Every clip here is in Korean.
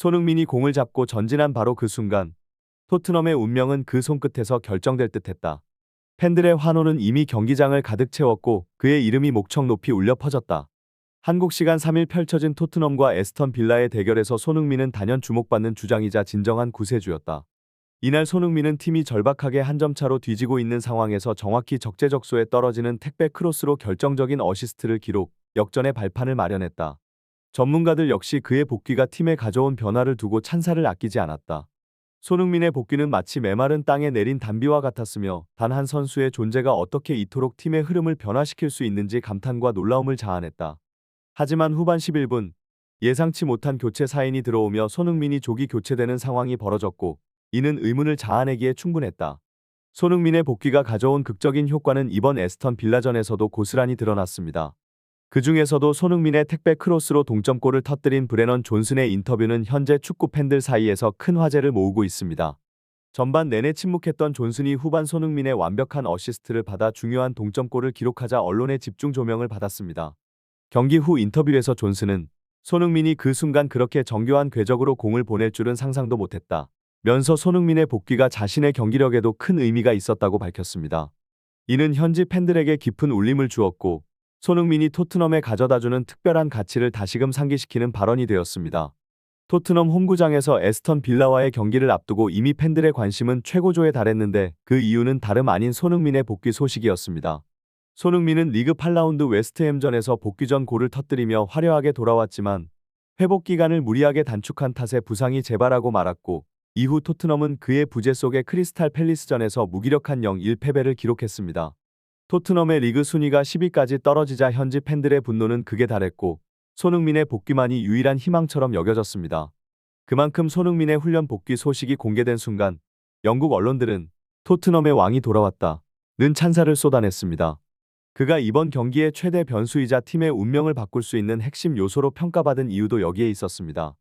손흥민이 공을 잡고 전진한 바로 그 순간 토트넘의 운명은 그 손끝에서 결정될 듯했다. 팬들의 환호는 이미 경기장을 가득 채웠고 그의 이름이 목청 높이 울려 퍼졌다. 한국 시간 3일 펼쳐진 토트넘과 에스턴 빌라의 대결에서 손흥민은 단연 주목받는 주장이자 진정한 구세주였다. 이날 손흥민은 팀이 절박하게 한 점 차로 뒤지고 있는 상황에서 정확히 적재적소에 떨어지는 택배 크로스로 결정적인 어시스트를 기록, 역전의 발판을 마련했다. 전문가들 역시 그의 복귀가 팀에 가져온 변화를 두고 찬사를 아끼지 않았다. 손흥민의 복귀는 마치 메마른 땅에 내린 단비와 같았으며 단 한 선수의 존재가 어떻게 이토록 팀의 흐름을 변화시킬 수 있는지 감탄과 놀라움을 자아냈다. 하지만 후반 11분, 예상치 못한 교체 사인이 들어오며 손흥민이 조기 교체되는 상황이 벌어졌고 이는 의문을 자아내기에 충분했다. 손흥민의 복귀가 가져온 극적인 효과는 이번 에스턴 빌라전에서도 고스란히 드러났습니다. 그 중에서도 손흥민의 택배 크로스로 동점골을 터뜨린 브레넌 존슨의 인터뷰는 현재 축구 팬들 사이에서 큰 화제를 모으고 있습니다. 전반 내내 침묵했던 존슨이 후반 손흥민의 완벽한 어시스트를 받아 중요한 동점골을 기록하자 언론의 집중 조명을 받았습니다. 경기 후 인터뷰에서 존슨은 손흥민이 그 순간 그렇게 정교한 궤적으로 공을 보낼 줄은 상상도 못했다. 면서 손흥민의 복귀가 자신의 경기력에도 큰 의미가 있었다고 밝혔습니다. 이는 현지 팬들에게 깊은 울림을 주었고 손흥민이 토트넘에 가져다주는 특별한 가치를 다시금 상기시키는 발언이 되었습니다. 토트넘 홈구장에서 에스턴 빌라와의 경기를 앞두고 이미 팬들의 관심은 최고조에 달했는데 그 이유는 다름 아닌 손흥민의 복귀 소식이었습니다. 손흥민은 리그 8라운드 웨스트햄전에서 복귀 전 골을 터뜨리며 화려하게 돌아왔지만 회복 기간을 무리하게 단축한 탓에 부상이 재발하고 말았고 이후 토트넘은 그의 부재 속에 크리스탈 팰리스전에서 무기력한 0-1 패배를 기록했습니다. 토트넘의 리그 순위가 10위까지 떨어지자 현지 팬들의 분노는 극에 달했고 손흥민의 복귀만이 유일한 희망처럼 여겨졌습니다. 그만큼 손흥민의 훈련 복귀 소식이 공개된 순간 영국 언론들은 토트넘의 왕이 돌아왔다는 찬사를 쏟아냈습니다. 그가 이번 경기의 최대 변수이자 팀의 운명을 바꿀 수 있는 핵심 요소로 평가받은 이유도 여기에 있었습니다.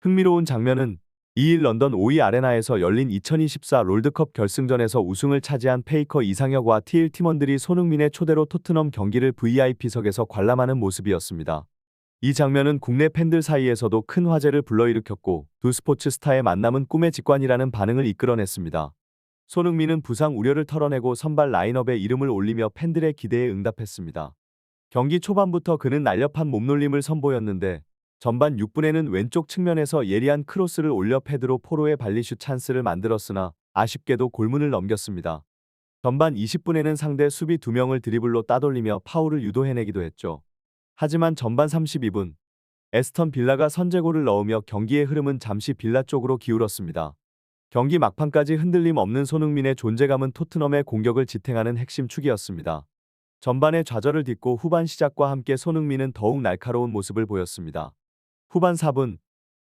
흥미로운 장면은 2일 런던 오이 아레나에서 열린 2024 롤드컵 결승전에서 우승을 차지한 페이커 이상혁과 TL 팀원들이 손흥민의 초대로 토트넘 경기를 VIP석에서 관람하는 모습이었습니다. 이 장면은 국내 팬들 사이에서도 큰 화제를 불러일으켰고 두 스포츠 스타의 만남은 꿈의 직관이라는 반응을 이끌어냈습니다. 손흥민은 부상 우려를 털어내고 선발 라인업에 이름을 올리며 팬들의 기대에 응답했습니다. 경기 초반부터 그는 날렵한 몸놀림을 선보였는데 전반 6분에는 왼쪽 측면에서 예리한 크로스를 올려 페드로 포로의 발리슛 찬스를 만들었으나 아쉽게도 골문을 넘겼습니다. 전반 20분에는 상대 수비 2명을 드리블로 따돌리며 파울을 유도해내기도 했죠. 하지만 전반 32분, 에스턴 빌라가 선제골을 넣으며 경기의 흐름은 잠시 빌라 쪽으로 기울었습니다. 경기 막판까지 흔들림 없는 손흥민의 존재감은 토트넘의 공격을 지탱하는 핵심 축이었습니다. 전반의 좌절을 딛고 후반 시작과 함께 손흥민은 더욱 날카로운 모습을 보였습니다. 후반 4분,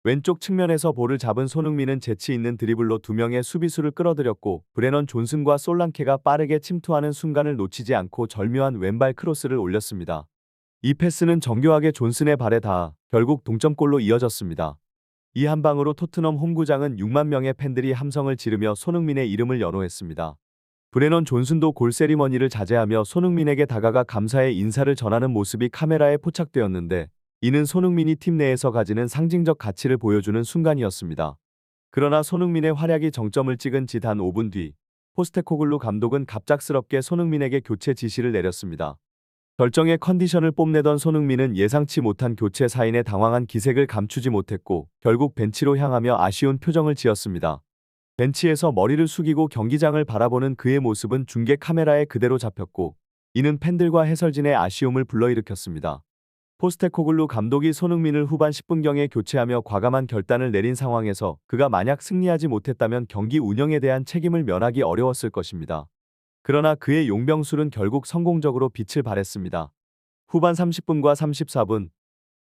왼쪽 측면에서 볼을 잡은 손흥민은 재치 있는 드리블로 2명의 수비수를 끌어들였고 브레넌 존슨과 솔랑케가 빠르게 침투하는 순간을 놓치지 않고 절묘한 왼발 크로스를 올렸습니다. 이 패스는 정교하게 존슨의 발에 닿아 결국 동점골로 이어졌습니다. 이 한 방으로 토트넘 홈구장은 6만 명의 팬들이 함성을 지르며 손흥민의 이름을 연호했습니다. 브레넌 존슨도 골 세리머니를 자제하며 손흥민에게 다가가 감사의 인사를 전하는 모습이 카메라에 포착되었는데 이는 손흥민이 팀 내에서 가지는 상징적 가치를 보여주는 순간이었습니다. 그러나 손흥민의 활약이 정점을 찍은 지 단 5분 뒤 포스테코글루 감독은 갑작스럽게 손흥민에게 교체 지시를 내렸습니다. 결정의 컨디션을 뽐내던 손흥민은 예상치 못한 교체 사인에 당황한 기색을 감추지 못했고 결국 벤치로 향하며 아쉬운 표정을 지었습니다. 벤치에서 머리를 숙이고 경기장을 바라보는 그의 모습은 중계 카메라에 그대로 잡혔고 이는 팬들과 해설진의 아쉬움을 불러일으켰습니다. 포스테코글루 감독이 손흥민을 후반 10분경에 교체하며 과감한 결단을 내린 상황에서 그가 만약 승리하지 못했다면 경기 운영에 대한 책임을 면하기 어려웠을 것입니다. 그러나 그의 용병술은 결국 성공적으로 빛을 발했습니다. 후반 30분과 34분,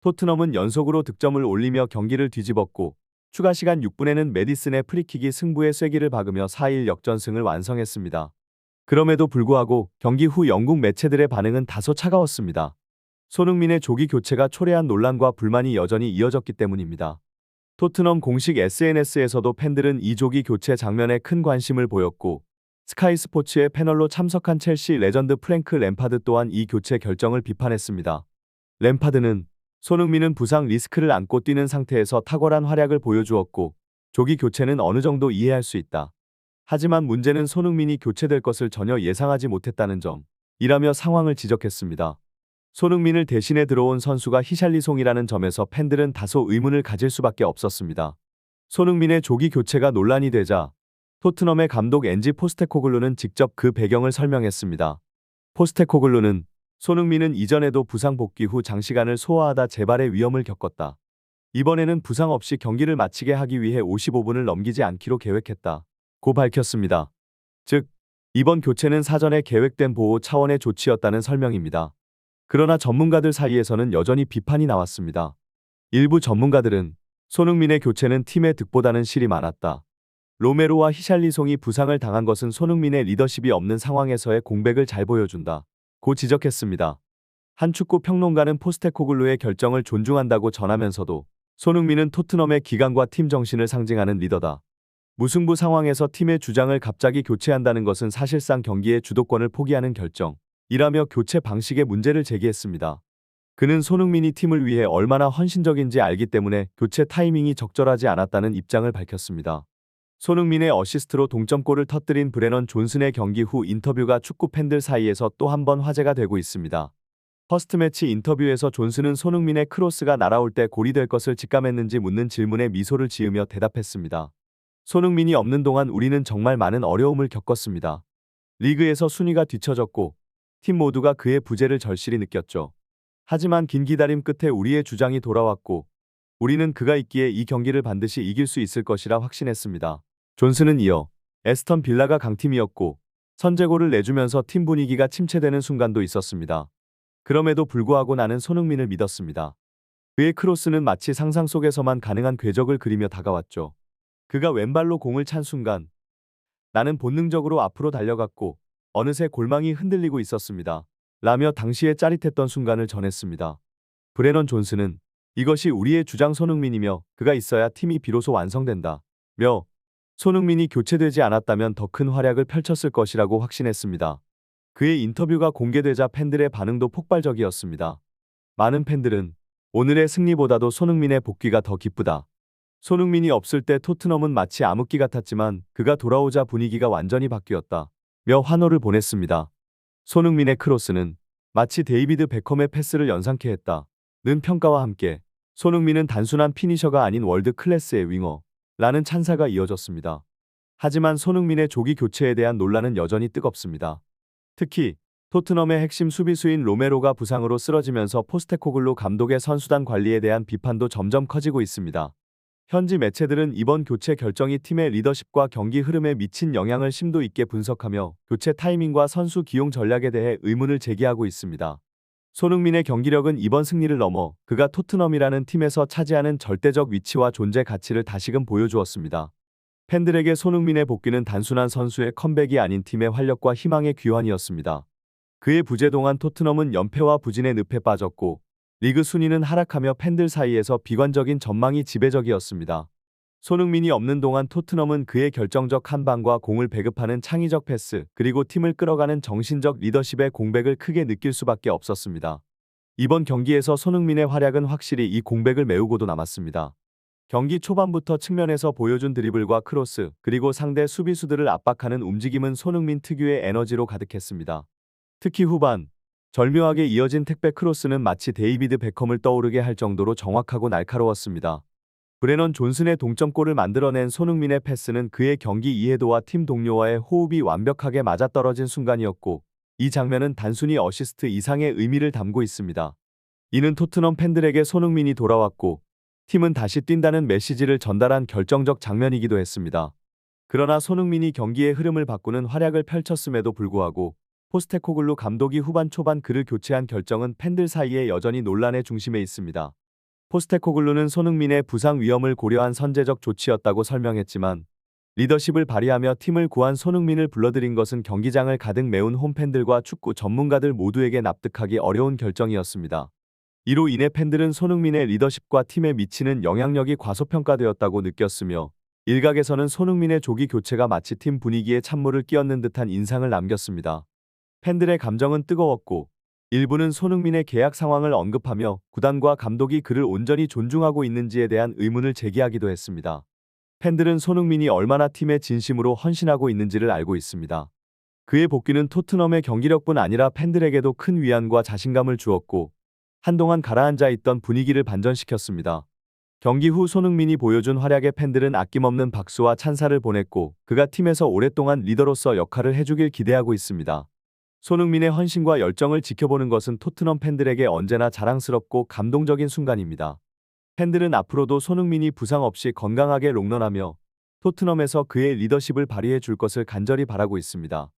토트넘은 연속으로 득점을 올리며 경기를 뒤집었고 추가 시간 6분에는 메디슨의 프리킥이 승부의 쐐기를 박으며 4-1 역전승을 완성했습니다. 그럼에도 불구하고 경기 후 영국 매체들의 반응은 다소 차가웠습니다. 손흥민의 조기 교체가 초래한 논란과 불만이 여전히 이어졌기 때문입니다. 토트넘 공식 SNS에서도 팬들은 이 조기 교체 장면에 큰 관심을 보였고 스카이 스포츠의 패널로 참석한 첼시 레전드 프랭크 램파드 또한 이 교체 결정을 비판했습니다. 램파드는 손흥민은 부상 리스크를 안고 뛰는 상태에서 탁월한 활약을 보여주었고 조기 교체는 어느 정도 이해할 수 있다. 하지만 문제는 손흥민이 교체될 것을 전혀 예상하지 못했다는 점. 이라며 상황을 지적했습니다. 손흥민을 대신해 들어온 선수가 히샬리송이라는 점에서 팬들은 다소 의문을 가질 수밖에 없었습니다. 손흥민의 조기 교체가 논란이 되자 토트넘의 감독 엔지 포스테코글루는 직접 그 배경을 설명했습니다. 포스테코글루는 손흥민은 이전에도 부상 복귀 후 장시간을 소화하다 재발의 위험을 겪었다. 이번에는 부상 없이 경기를 마치게 하기 위해 55분을 넘기지 않기로 계획했다. 고 밝혔습니다. 즉, 이번 교체는 사전에 계획된 보호 차원의 조치였다는 설명입니다. 그러나 전문가들 사이에서는 여전히 비판이 나왔습니다. 일부 전문가들은 손흥민의 교체는 팀의 득보다는 실이 많았다. 로메로와 히샬리송이 부상을 당한 것은 손흥민의 리더십이 없는 상황에서의 공백을 잘 보여준다. 고 지적했습니다. 한 축구 평론가는 포스테코글루의 결정을 존중한다고 전하면서도 손흥민은 토트넘의 기강과 팀 정신을 상징하는 리더다. 무승부 상황에서 팀의 주장을 갑자기 교체한다는 것은 사실상 경기의 주도권을 포기하는 결정이라며 교체 방식의 문제를 제기했습니다. 그는 손흥민이 팀을 위해 얼마나 헌신적인지 알기 때문에 교체 타이밍이 적절하지 않았다는 입장을 밝혔습니다. 손흥민의 어시스트로 동점골을 터뜨린 브레넌 존슨의 경기 후 인터뷰가 축구 팬들 사이에서 또 한 번 화제가 되고 있습니다. 퍼스트 매치 인터뷰에서 존슨은 손흥민의 크로스가 날아올 때 골이 될 것을 직감했는지 묻는 질문에 미소를 지으며 대답했습니다. 손흥민이 없는 동안 우리는 정말 많은 어려움을 겪었습니다. 리그에서 순위가 뒤처졌고 팀 모두가 그의 부재를 절실히 느꼈죠. 하지만 긴 기다림 끝에 우리의 주장이 돌아왔고 우리는 그가 있기에 이 경기를 반드시 이길 수 있을 것이라 확신했습니다. 존슨은 이어 에스턴 빌라가 강팀이었고 선제골을 내주면서 팀 분위기가 침체되는 순간도 있었습니다. 그럼에도 불구하고 나는 손흥민을 믿었습니다. 그의 크로스는 마치 상상 속에서만 가능한 궤적을 그리며 다가왔죠. 그가 왼발로 공을 찬 순간 나는 본능적으로 앞으로 달려갔고 어느새 골망이 흔들리고 있었습니다. 라며 당시의 짜릿했던 순간을 전했습니다. 브레넌 존슨은 이것이 우리의 주장 손흥민이며 그가 있어야 팀이 비로소 완성된다. 며 손흥민이 교체되지 않았다면 더 큰 활약을 펼쳤을 것이라고 확신했습니다. 그의 인터뷰가 공개되자 팬들의 반응도 폭발적이었습니다. 많은 팬들은 오늘의 승리보다도 손흥민의 복귀가 더 기쁘다. 손흥민이 없을 때 토트넘은 마치 암흑기 같았지만 그가 돌아오자 분위기가 완전히 바뀌었다. 며 환호를 보냈습니다. 손흥민의 크로스는 마치 데이비드 베컴의 패스를 연상케 했다. 는 평가와 함께 손흥민은 단순한 피니셔가 아닌 월드 클래스의 윙어 라는 찬사가 이어졌습니다. 하지만 손흥민의 조기 교체에 대한 논란은 여전히 뜨겁습니다. 특히 토트넘의 핵심 수비수인 로메로가 부상으로 쓰러지면서 포스테코글루 감독의 선수단 관리에 대한 비판도 점점 커지고 있습니다. 현지 매체들은 이번 교체 결정이 팀의 리더십과 경기 흐름에 미친 영향을 심도 있게 분석하며 교체 타이밍과 선수 기용 전략에 대해 의문을 제기하고 있습니다. 손흥민의 경기력은 이번 승리를 넘어 그가 토트넘이라는 팀에서 차지하는 절대적 위치와 존재 가치를 다시금 보여주었습니다. 팬들에게 손흥민의 복귀는 단순한 선수의 컴백이 아닌 팀의 활력과 희망의 귀환이었습니다. 그의 부재 동안 토트넘은 연패와 부진의 늪에 빠졌고 리그 순위는 하락하며 팬들 사이에서 비관적인 전망이 지배적이었습니다. 손흥민이 없는 동안 토트넘은 그의 결정적 한 방과 공을 배급하는 창의적 패스 그리고 팀을 끌어가는 정신적 리더십의 공백을 크게 느낄 수밖에 없었습니다. 이번 경기에서 손흥민의 활약은 확실히 이 공백을 메우고도 남았습니다. 경기 초반부터 측면에서 보여준 드리블과 크로스 그리고 상대 수비수들을 압박하는 움직임은 손흥민 특유의 에너지로 가득했습니다. 특히 후반 절묘하게 이어진 택배 크로스는 마치 데이비드 베컴을 떠오르게 할 정도로 정확하고 날카로웠습니다. 브레넌 존슨의 동점골을 만들어낸 손흥민의 패스는 그의 경기 이해도와 팀 동료와의 호흡이 완벽하게 맞아떨어진 순간이었고 이 장면은 단순히 어시스트 이상의 의미를 담고 있습니다. 이는 토트넘 팬들에게 손흥민이 돌아왔고 팀은 다시 뛴다는 메시지를 전달한 결정적 장면이기도 했습니다. 그러나 손흥민이 경기의 흐름을 바꾸는 활약을 펼쳤음에도 불구하고 포스테코글루 감독이 후반 초반 그를 교체한 결정은 팬들 사이에 여전히 논란의 중심에 있습니다. 포스테코글루는 손흥민의 부상 위험을 고려한 선제적 조치였다고 설명했지만 리더십을 발휘하며 팀을 구한 손흥민을 불러들인 것은 경기장을 가득 메운 홈팬들과 축구 전문가들 모두에게 납득하기 어려운 결정이었습니다. 이로 인해 팬들은 손흥민의 리더십과 팀에 미치는 영향력이 과소평가되었다고 느꼈으며 일각에서는 손흥민의 조기 교체가 마치 팀 분위기에 찬물을 끼얹는 듯한 인상을 남겼습니다. 팬들의 감정은 뜨거웠고 일부는 손흥민의 계약 상황을 언급하며 구단과 감독이 그를 온전히 존중하고 있는지에 대한 의문을 제기하기도 했습니다. 팬들은 손흥민이 얼마나 팀에 진심으로 헌신하고 있는지를 알고 있습니다. 그의 복귀는 토트넘의 경기력뿐 아니라 팬들에게도 큰 위안과 자신감을 주었고 한동안 가라앉아 있던 분위기를 반전시켰습니다. 경기 후 손흥민이 보여준 활약에 팬들은 아낌없는 박수와 찬사를 보냈고 그가 팀에서 오랫동안 리더로서 역할을 해주길 기대하고 있습니다. 손흥민의 헌신과 열정을 지켜보는 것은 토트넘 팬들에게 언제나 자랑스럽고 감동적인 순간입니다. 팬들은 앞으로도 손흥민이 부상 없이 건강하게 롱런하며 토트넘에서 그의 리더십을 발휘해 줄 것을 간절히 바라고 있습니다.